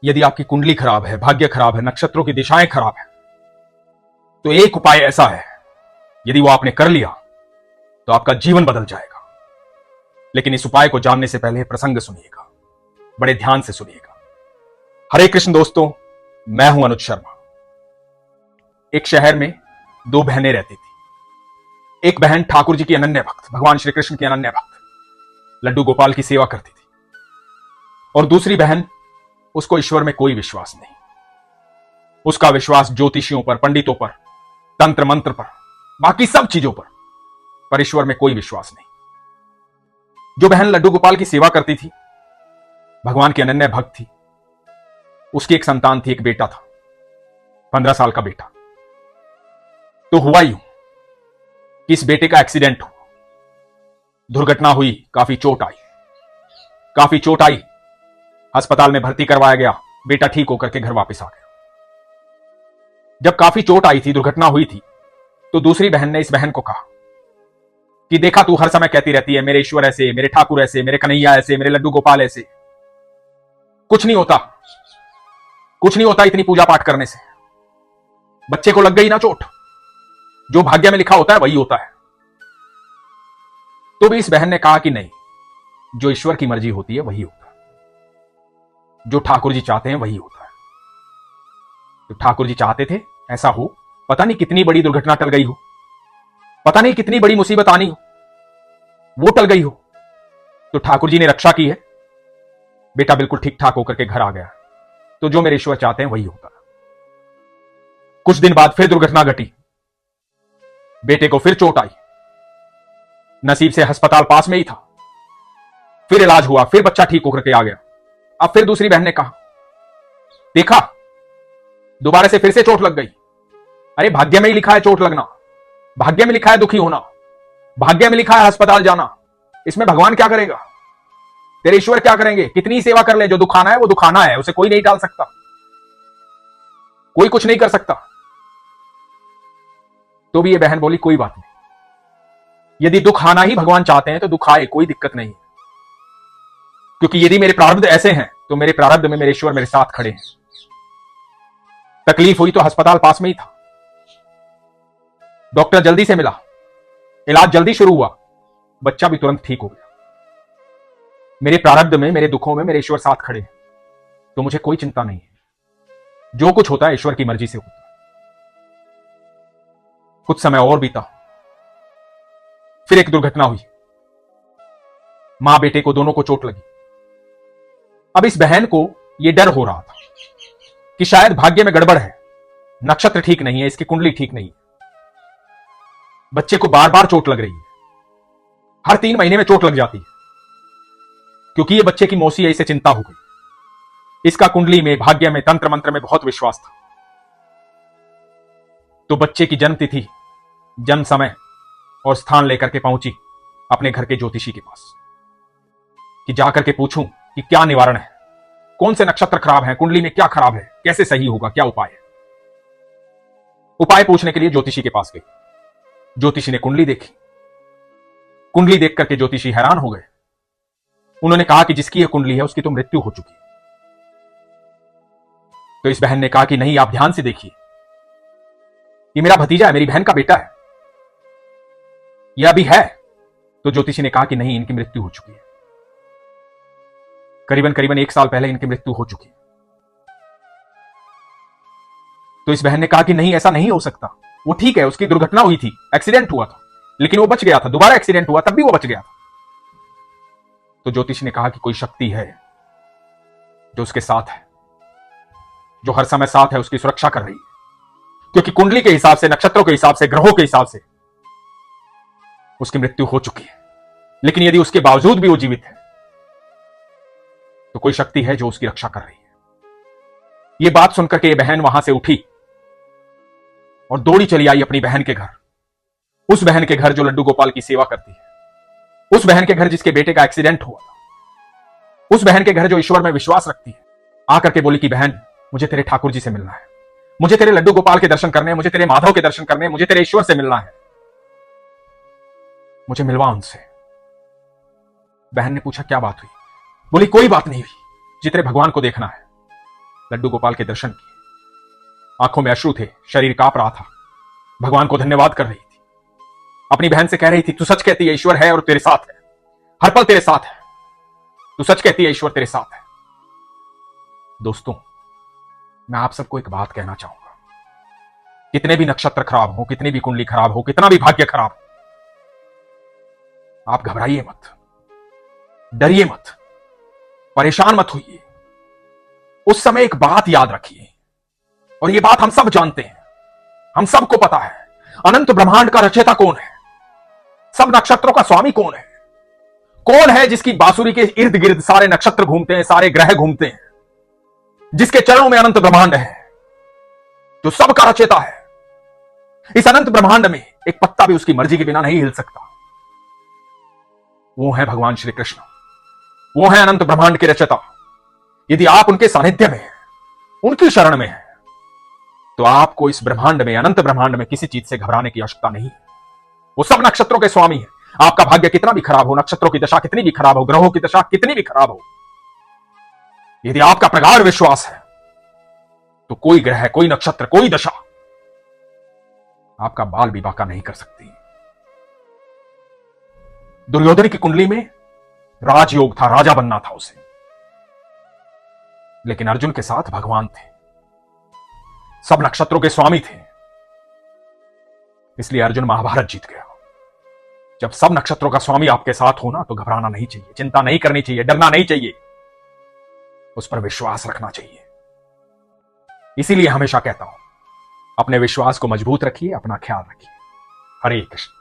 यदि आपकी कुंडली खराब है, भाग्य खराब है, नक्षत्रों की दिशाएं खराब है, तो एक उपाय ऐसा है, यदि वो आपने कर लिया तो आपका जीवन बदल जाएगा। लेकिन इस उपाय को जानने से पहले प्रसंग सुनिएगा, बड़े ध्यान से सुनिएगा। हरे कृष्ण दोस्तों, मैं हूं अनुज शर्मा। एक शहर में दो बहनें रहती थी। एक बहन ठाकुर जी की अनन्य भक्त, भगवान श्री कृष्ण की अनन्य भक्त, लड्डू गोपाल की सेवा करती थी। और दूसरी बहन, उसको ईश्वर में कोई विश्वास नहीं। उसका विश्वास ज्योतिषियों पर, पंडितों पर, तंत्र मंत्र पर, बाकी सब चीजों पर ईश्वर में कोई विश्वास नहीं। जो बहन लड्डू गोपाल की सेवा करती थी, भगवान की अनन्य भक्त थी, उसकी एक संतान थी, एक बेटा था, 15 साल का बेटा। तो हुआ यूं कि इस बेटे का एक्सीडेंट हुआ, दुर्घटना हुई, काफी चोट आई, अस्पताल में भर्ती करवाया गया। बेटा ठीक होकर के घर वापस आ गया। जब काफी चोट आई थी, दुर्घटना हुई थी, तो दूसरी बहन ने इस बहन को कहा कि देखा, तू हर समय कहती रहती है मेरे ईश्वर ऐसे, मेरे ठाकुर ऐसे, मेरे कन्हैया ऐसे, मेरे लड्डू गोपाल ऐसे, कुछ नहीं होता इतनी पूजा पाठ करने से। बच्चे को लग गई ना चोट, जो भाग्य में लिखा होता है वही होता है। तो भी इस बहन ने कहा कि नहीं, जो ईश्वर की मर्जी होती है वही होता है, जो ठाकुर जी चाहते हैं वही होता है। तो ठाकुर जी चाहते थे ऐसा हो, पता नहीं कितनी बड़ी दुर्घटना टल गई हो, पता नहीं कितनी बड़ी मुसीबत आनी हो, वो टल गई हो, तो ठाकुर जी ने रक्षा की है। बेटा बिल्कुल ठीक ठाक होकर के घर आ गया। तो जो मेरे ईश्वर चाहते हैं वही होता है। कुछ दिन बाद फिर दुर्घटना घटी, बेटे को फिर चोट आई, नसीब से अस्पताल पास में ही था। फिर इलाज हुआ, फिर बच्चा ठीक होकर के आ गया। अब फिर दूसरी बहन ने कहा, देखा, दोबारा से फिर से चोट लग गई। अरे भाग्य में ही लिखा है चोट लगना, भाग्य में लिखा है दुखी होना, भाग्य में लिखा है अस्पताल जाना, इसमें भगवान क्या करेगा, तेरे ईश्वर क्या करेंगे? कितनी सेवा कर ले, जो दुखाना है वो दुखाना है, उसे कोई नहीं टाल सकता, कोई कुछ नहीं कर सकता। तो भी ये बहन बोली, कोई बात नहीं, यदि दुख आना ही भगवान चाहते हैं तो दुख आए, कोई दिक्कत नहीं है, क्योंकि यदि मेरे प्रारब्ध ऐसे हैं तो मेरे प्रारब्ध में मेरे ईश्वर मेरे साथ खड़े हैं। तकलीफ हुई तो अस्पताल पास में ही था, डॉक्टर जल्दी से मिला, इलाज जल्दी शुरू हुआ, बच्चा भी तुरंत ठीक हो गया। मेरे प्रारब्ध में, मेरे दुखों में मेरे ईश्वर साथ खड़े हैं, तो मुझे कोई चिंता नहीं है। जो कुछ होता है ईश्वर की मर्जी से होता है। कुछ समय और बीता, फिर एक दुर्घटना हुई, मां बेटे को दोनों को चोट लगी। अब इस बहन को यह डर हो रहा था कि शायद भाग्य में गड़बड़ है, नक्षत्र ठीक नहीं है, इसकी कुंडली ठीक नहीं है, बच्चे को बार बार चोट लग रही है, हर 3 महीने में चोट लग जाती है, क्योंकि ये बच्चे की मौसी है, इसे चिंता हो गई। इसका कुंडली में, भाग्य में, तंत्र मंत्र में बहुत विश्वास था। तो बच्चे की जन्म तिथि, जन्म समय और स्थान लेकर के पहुंची अपने घर के ज्योतिषी के पास कि जाकर के पूछूं कि क्या निवारण है, कौन से नक्षत्र खराब हैं, कुंडली में क्या खराब है, कैसे सही होगा, क्या उपाय है। उपाय पूछने के लिए ज्योतिषी के पास गई। ज्योतिषी ने कुंडली देखी। कुंडली देख करके ज्योतिषी हैरान हो गए। उन्होंने कहा कि जिसकी यह कुंडली है उसकी तो मृत्यु हो चुकी है। तो इस बहन ने कहा कि नहीं, आप ध्यान से देखिए, ये मेरा भतीजा है, मेरी बहन का बेटा है, यह अभी है। तो ज्योतिषी ने कहा कि नहीं, इनकी मृत्यु हो चुकी है, करीबन 1 साल पहले इनकी मृत्यु हो चुकी है। तो इस बहन ने कहा कि नहीं, ऐसा नहीं हो सकता, वो ठीक है, उसकी दुर्घटना हुई थी, एक्सीडेंट हुआ था, लेकिन वो बच गया था, दोबारा एक्सीडेंट हुआ तब भी वो बच गया था। तो ज्योतिषी ने कहा कि कोई शक्ति है जो उसके साथ है, जो हर समय साथ है, उसकी सुरक्षा कर रही है, क्योंकि कुंडली के हिसाब से, नक्षत्रों के हिसाब से, ग्रहों के हिसाब से उसकी मृत्यु हो चुकी है। लेकिन यदि उसके बावजूद भी वो जीवित है तो कोई शक्ति है जो उसकी रक्षा कर रही है। ये बात सुनकर के ये बहन वहां से उठी और दौड़ी चली आई अपनी बहन के घर, उस बहन के घर जो लड्डू गोपाल की सेवा करती है, उस बहन के घर जिसके बेटे का एक्सीडेंट हुआ था, उस बहन के घर जो ईश्वर में विश्वास रखती है। आकर के बोली कि बहन, मुझे तेरे ठाकुर जी से मिलना है, मुझे तेरे लड्डू गोपाल के दर्शन करने हैं, मुझे तेरे माधव के दर्शन करने हैं, मुझे तेरे ईश्वर से मिलना है, मुझे मिलवा उनसे। बहन ने पूछा क्या बात हुई? बोली कोई बात नहीं हुई, जी तेरे भगवान को देखना है, लड्डू गोपाल के दर्शन किए। आंखों में अश्रु थे, शरीर कांप रहा था। भगवान को धन्यवाद कर रही थी। अपनी बहन से कह रही थी, तू सच कहती है ईश्वर है और तेरे साथ है, हर पल तेरे साथ है। तू सच कहती है ईश्वर तेरे साथ है। दोस्तों, मैं आप सबको एक बात कहना चाहूंगा, कितने भी नक्षत्र खराब हो, कितनी भी कुंडली खराब हो, कितना भी भाग्य खराब हो, आप घबराइए मत, डरिए मत, परेशान मत होइए। उस समय एक बात याद रखिए, और यह बात हम सब जानते हैं, हम सबको पता है, अनंत ब्रह्मांड का रचयिता कौन है, सब नक्षत्रों का स्वामी कौन है, कौन है जिसकी बांसुरी के इर्द गिर्द सारे नक्षत्र घूमते हैं, सारे ग्रह घूमते हैं, जिसके चरणों में अनंत ब्रह्मांड है, जो सबका रचयिता है। इस अनंत ब्रह्मांड में एक पत्ता भी उसकी मर्जी के बिना नहीं हिल सकता। वो है भगवान श्री कृष्ण, वो है अनंत ब्रह्मांड के रचयिता। यदि आप उनके सानिध्य में हैं, उनकी शरण में हैं, तो आपको इस ब्रह्मांड में, अनंत ब्रह्मांड में किसी चीज से घबराने की आवश्यकता नहीं है। वो सब नक्षत्रों के स्वामी है। आपका भाग्य कितना भी खराब हो, नक्षत्रों की दशा कितनी भी खराब हो, ग्रहों की दशा कितनी भी खराब हो, यदि आपका प्रगाढ़ विश्वास है, तो कोई ग्रह, कोई नक्षत्र, कोई दशा आपका बाल भी बांका नहीं कर सकती। दुर्योधन की कुंडली में राजयोग था, राजा बनना था उसे, लेकिन अर्जुन के साथ भगवान थे, सब नक्षत्रों के स्वामी थे, इसलिए अर्जुन महाभारत जीत गया। जब सब नक्षत्रों का स्वामी आपके साथ हो ना, तो घबराना नहीं चाहिए, चिंता नहीं करनी चाहिए, डरना नहीं चाहिए, उस पर विश्वास रखना चाहिए। इसीलिए हमेशा कहता हूं, अपने विश्वास को मजबूत रखिए, अपना ख्याल रखिए। हरे कृष्ण।